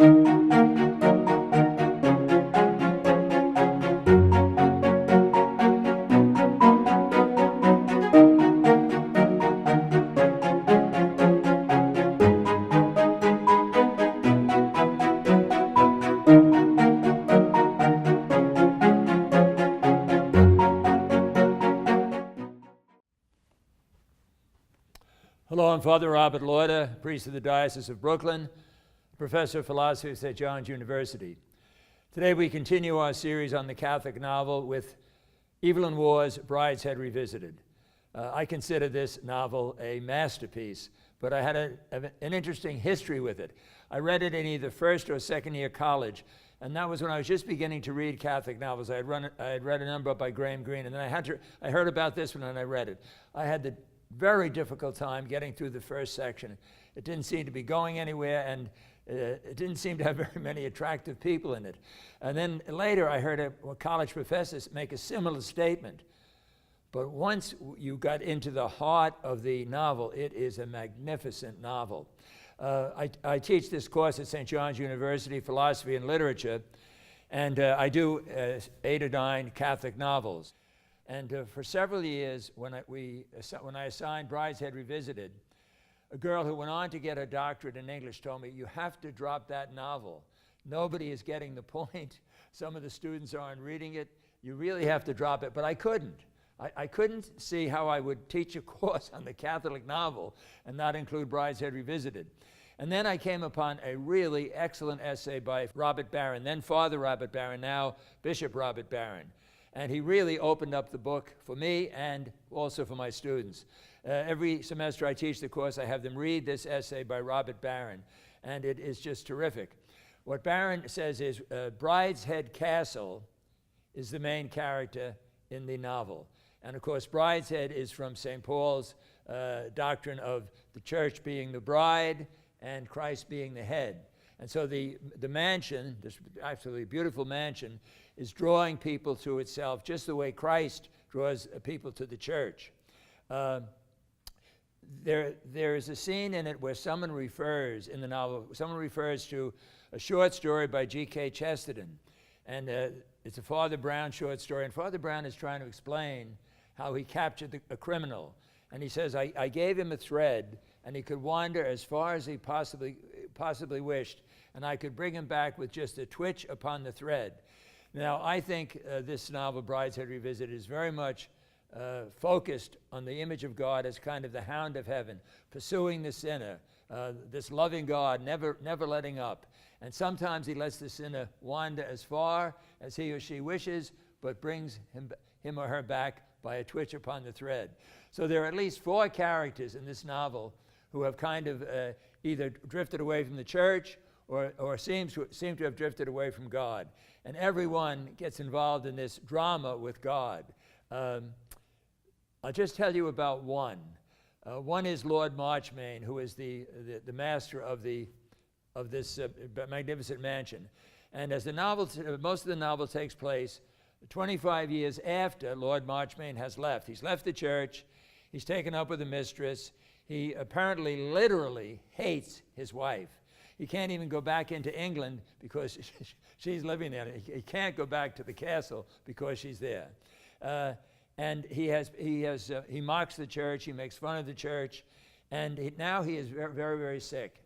Hello, I'm Father Robert Lauder, priest of the Diocese of Brooklyn, professor of philosophy at St. John's University. Today we continue our series on the Catholic novel with Evelyn Waugh's Brideshead Revisited. I consider this novel a masterpiece, but I had an interesting history with it. I read it in either first or second year college, and that was when I was just beginning to read Catholic novels. I had read a number by Graham Greene, and then I heard about this one and I read it. I had the very difficult time getting through the first section. It didn't seem to be going anywhere, and it didn't seem to have very many attractive people in it. And then later I heard a college professor make a similar statement. But once you got into the heart of the novel, it is a magnificent novel. I teach this course at St. John's University, Philosophy and Literature, and I do 8 or 9 Catholic novels. And for several years, when I assigned Brideshead Revisited, a girl who went on to get her doctorate in English told me, "You have to drop that novel. Nobody is getting the point. Some of the students aren't reading it. You really have to drop it." But I couldn't. I couldn't see how I would teach a course on the Catholic novel and not include Brideshead Revisited. And then I came upon a really excellent essay by Robert Barron, then Father Robert Barron, now Bishop Robert Barron. And he really opened up the book for me and also for my students. Every semester I teach the course, I have them read this essay by Robert Barron, and it is just terrific. What Barron says is Brideshead Castle is the main character in the novel. And of course, Brideshead is from St. Paul's doctrine of the church being the bride and Christ being the head. And so the mansion, this absolutely beautiful mansion, is drawing people to itself just the way Christ draws people to the church. There is a scene in it where someone refers to a short story by G.K. Chesterton. And it's a Father Brown short story. And Father Brown is trying to explain how he captured a criminal. And he says, I gave him a thread, and he could wander as far as he possibly wished, and I could bring him back with just a twitch upon the thread. Now, I think this novel, Brideshead Revisited, is very much focused on the image of God as kind of the hound of heaven, pursuing the sinner, this loving God, never letting up. And sometimes he lets the sinner wander as far as he or she wishes, but brings him or her back by a twitch upon the thread. So there are at least 4 characters in this novel who have kind of either drifted away from the church or seem to have drifted away from God. And everyone gets involved in this drama with God. I'll just tell you about one. One is Lord Marchmain, who is the master of this magnificent mansion. And as most of the novel takes place 25 years after Lord Marchmain has left. He's left the church. He's taken up with a mistress. He apparently literally hates his wife. He can't even go back into England because she's living there. He can't go back to the castle because she's there. And he mocks the church. He makes fun of the church. And now he is very, very, very sick.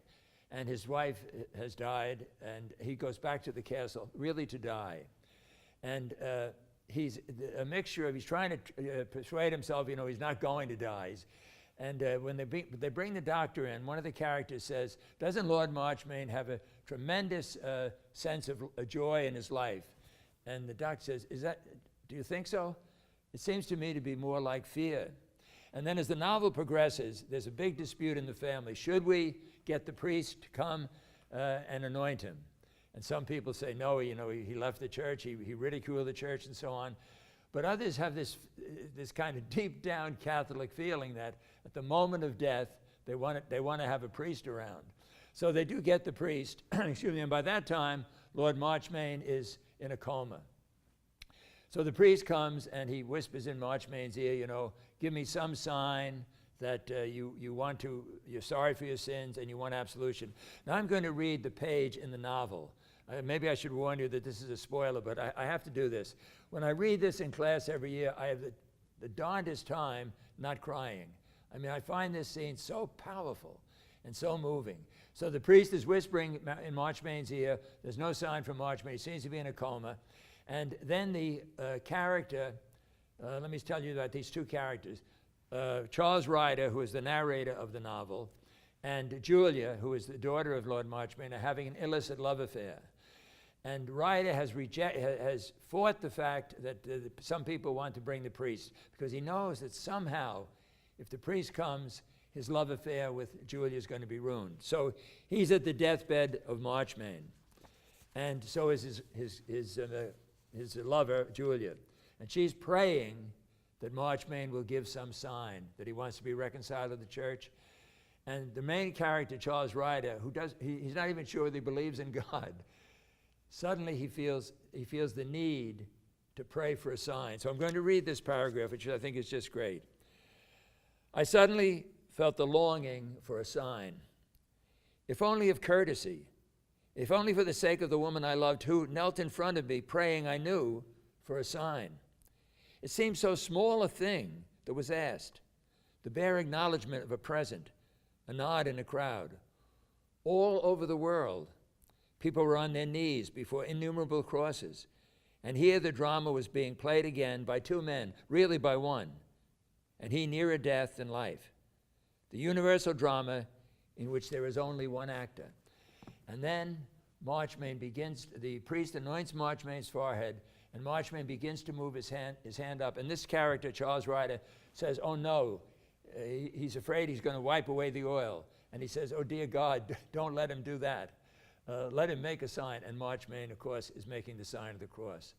And his wife has died. And he goes back to the castle, really to die. And he's a mixture of, he's trying to persuade himself, he's not going to die. And when they bring the doctor in, one of the characters says, "Doesn't Lord Marchmain have a tremendous sense of joy in his life?" And the doctor says, "Do you think so? It seems to me to be more like fear." And then as the novel progresses, there's a big dispute in the family. Should we get the priest to come and anoint him? And some people say, no, he left the church, he ridiculed the church and so on. But others have this kind of deep down Catholic feeling that at the moment of death, they want to have a priest around. So they do get the priest, excuse me, and by that time, Lord Marchmain is in a coma. So the priest comes and he whispers in Marchmain's ear, give me some sign that you're sorry for your sins and you want absolution. Now I'm going to read the page in the novel. Maybe I should warn you that this is a spoiler, but I have to do this. When I read this in class every year, I have the darndest time not crying. I mean, I find this scene so powerful and so moving. So the priest is whispering in Marchmain's ear. There's no sign from Marchmain. He seems to be in a coma. And then the character, let me tell you about these two characters. Charles Ryder, who is the narrator of the novel, and Julia, who is the daughter of Lord Marchmain, are having an illicit love affair. And Ryder has fought the fact that some people want to bring the priest, because he knows that somehow, if the priest comes, his love affair with Julia is going to be ruined. So he's at the deathbed of Marchmain, and so is his lover, Julia. And she's praying that Marchmain will give some sign that he wants to be reconciled to the church. And the main character, Charles Ryder, he's not even sure that he believes in God. Suddenly he feels the need to pray for a sign. So I'm going to read this paragraph, which I think is just great. I suddenly felt the longing for a sign, if only of courtesy, if only for the sake of the woman I loved who knelt in front of me, praying, I knew, for a sign. It seemed so small a thing that was asked, the bare acknowledgement of a present, a nod in a crowd. All over the world, people were on their knees before innumerable crosses, and here the drama was being played again by two men, really by one, and he nearer death than life. The universal drama in which there is only one actor. And then Marchmain begins, the priest anoints Marchmain's forehead, and Marchmain begins to move his hand up. And this character, Charles Ryder, says, oh no, he's afraid he's going to wipe away the oil. And he says, oh dear God, don't let him do that. Let him make a sign. And Marchmain, of course, is making the sign of the cross.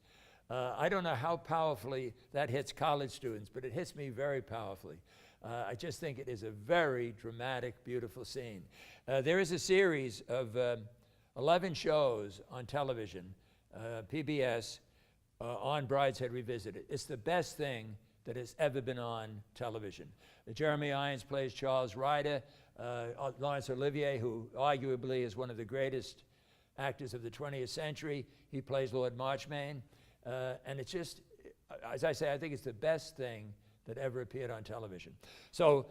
I don't know how powerfully that hits college students, but it hits me very powerfully. I just think it is a very dramatic, beautiful scene. There is a series of 11 shows on television, PBS, on Brideshead Revisited. It's the best thing that has ever been on television. Jeremy Irons plays Charles Ryder. Laurence Olivier, who arguably is one of the greatest actors of the 20th century, he plays Lord Marchmain. And it's just, as I say, I think it's the best thing that ever appeared on television. So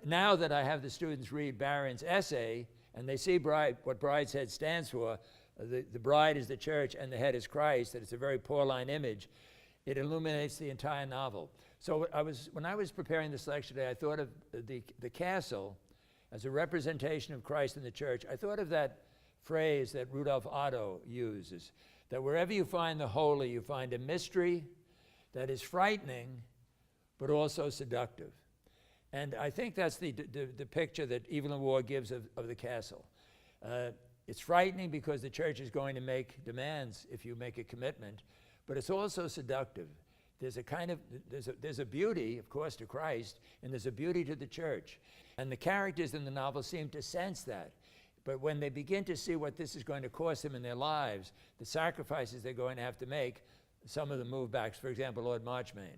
now that I have the students read Barron's essay, and they see what Brideshead stands for, the bride is the church and the head is Christ, that it's a very Pauline image, it illuminates the entire novel. So when I was preparing this lecture today, I thought of the castle as a representation of Christ in the church. I thought of that phrase that Rudolf Otto uses, that wherever you find the holy, you find a mystery that is frightening, but also seductive. And I think that's the picture that Evelyn Waugh gives of the castle. It's frightening because the church is going to make demands if you make a commitment, but it's also seductive. There's a beauty, of course, to Christ, and there's a beauty to the church. And the characters in the novel seem to sense that. But when they begin to see what this is going to cost them in their lives, the sacrifices they're going to have to make, some of them move back. For example, Lord Marchmain.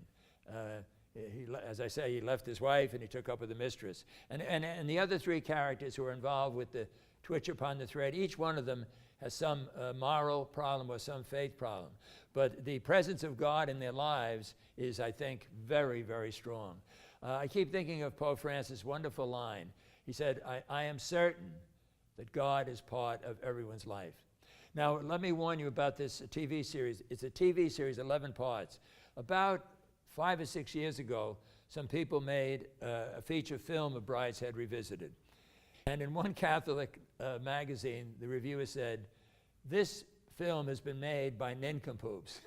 As I say, he left his wife and he took up with the mistress. And the other three characters who are involved with the twitch upon the thread, each one of them has some moral problem or some faith problem. But the presence of God in their lives is, I think, very, very strong. I keep thinking of Pope Francis' wonderful line. He said, I am certain that God is part of everyone's life. Now, let me warn you about this TV series. It's a TV series, 11 parts. About 5 or 6 years ago, some people made a feature film of Brideshead Revisited. And in one Catholic magazine, the reviewer said, this film has been made by nincompoops.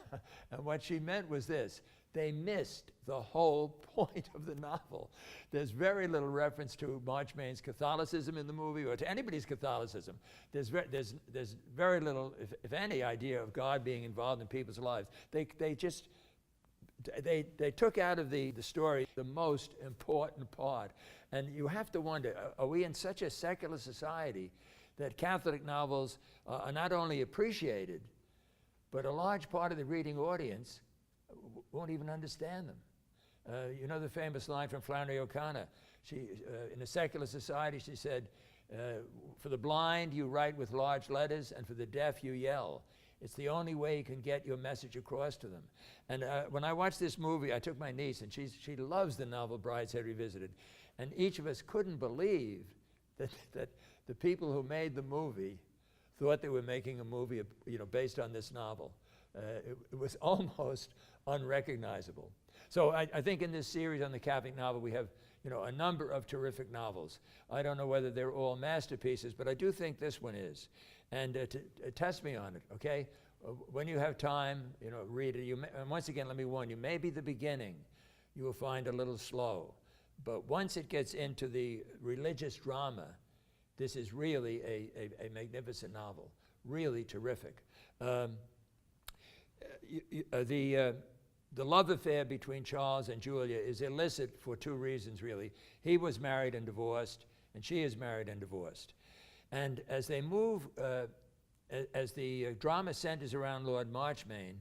And what she meant was this: they missed the whole point of the novel. There's very little reference to Marchmain's Catholicism in the movie, or to anybody's Catholicism. There's very little, if any, idea of God being involved in people's lives. They took out of the story the most important part. And you have to wonder, are we in such a secular society that Catholic novels are not only appreciated, but a large part of the reading audience won't even understand them? You know the famous line from Flannery O'Connor. in a secular society, she said, for the blind, you write with large letters, and for the deaf, you yell. It's the only way you can get your message across to them. And when I watched this movie, I took my niece, and she loves the novel Brideshead Revisited. And each of us couldn't believe that the people who made the movie thought they were making a movie, based on this novel. It was almost unrecognizable. So I think in this series on the Catholic novel, we have a number of terrific novels. I don't know whether they're all masterpieces, but I do think this one is. And test me on it, okay? When you have time, read it. And once again, let me warn you, maybe the beginning you will find a little slow. But once it gets into the religious drama, this is really a magnificent novel, really terrific. The love affair between Charles and Julia is illicit for two reasons, really. He was married and divorced, and she is married and divorced. And as they move, as the drama centers around Lord Marchmain,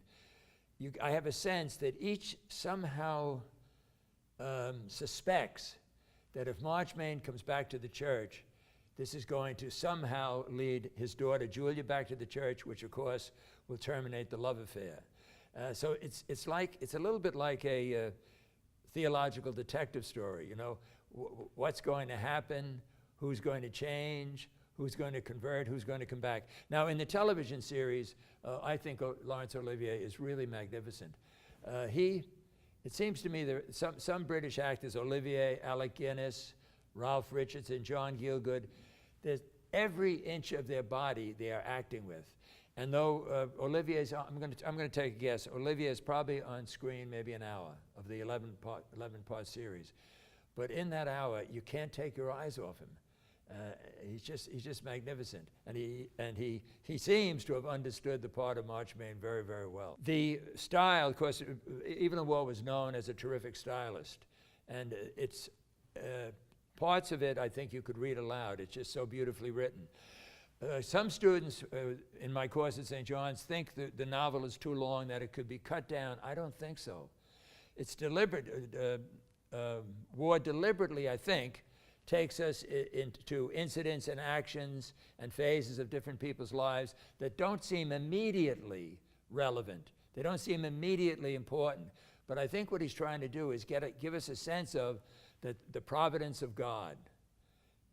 I have a sense that each somehow suspects that if Marchmain comes back to the church, this is going to somehow lead his daughter Julia back to the church, which of course will terminate the love affair. So it's a little bit like a theological detective story. What's going to happen, who's going to change, who's going to convert, who's going to come back. Now in the television series, I think Laurence Olivier is really magnificent. It seems to me there some British actors, Olivier, Alec Guinness, Ralph Richardson, John Gielgud, there's every inch of their body they are acting with. And though Olivier's, I'm going to take a guess, Olivier is probably on screen maybe an hour of the 11-part series. But in that hour, you can't take your eyes off him. He's just magnificent. And he seems to have understood the part of Marchmain very, very well. The style, of course, Evelyn Waugh was known as a terrific stylist. And it's parts of it I think you could read aloud. It's just so beautifully written. Some students in my course at St. John's think that the novel is too long, that it could be cut down. I don't think so. It's deliberate. Waugh deliberately, I think, takes us into incidents and actions and phases of different people's lives that don't seem immediately relevant. They don't seem immediately important. But I think what he's trying to do is give us a sense of the providence of God.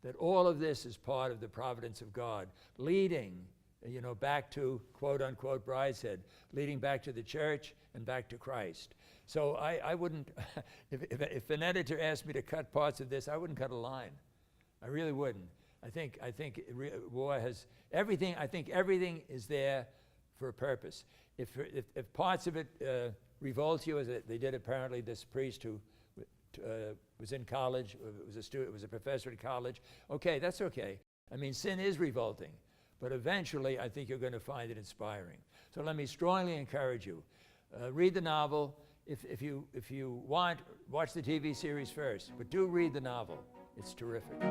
That all of this is part of the providence of God, leading, back to quote-unquote Brideshead, leading back to the church and back to Christ. So I wouldn't, if an editor asked me to cut parts of this, I wouldn't cut a line. I really wouldn't. I think Waugh has everything. I think everything is there for a purpose. If parts of it revolt you, as they did apparently this priest who was in college, was a professor at college. Okay, that's okay. I mean, sin is revolting, but eventually I think you're going to find it inspiring. So let me strongly encourage you, read the novel. If you want, watch the TV series first, but do read the novel. It's terrific.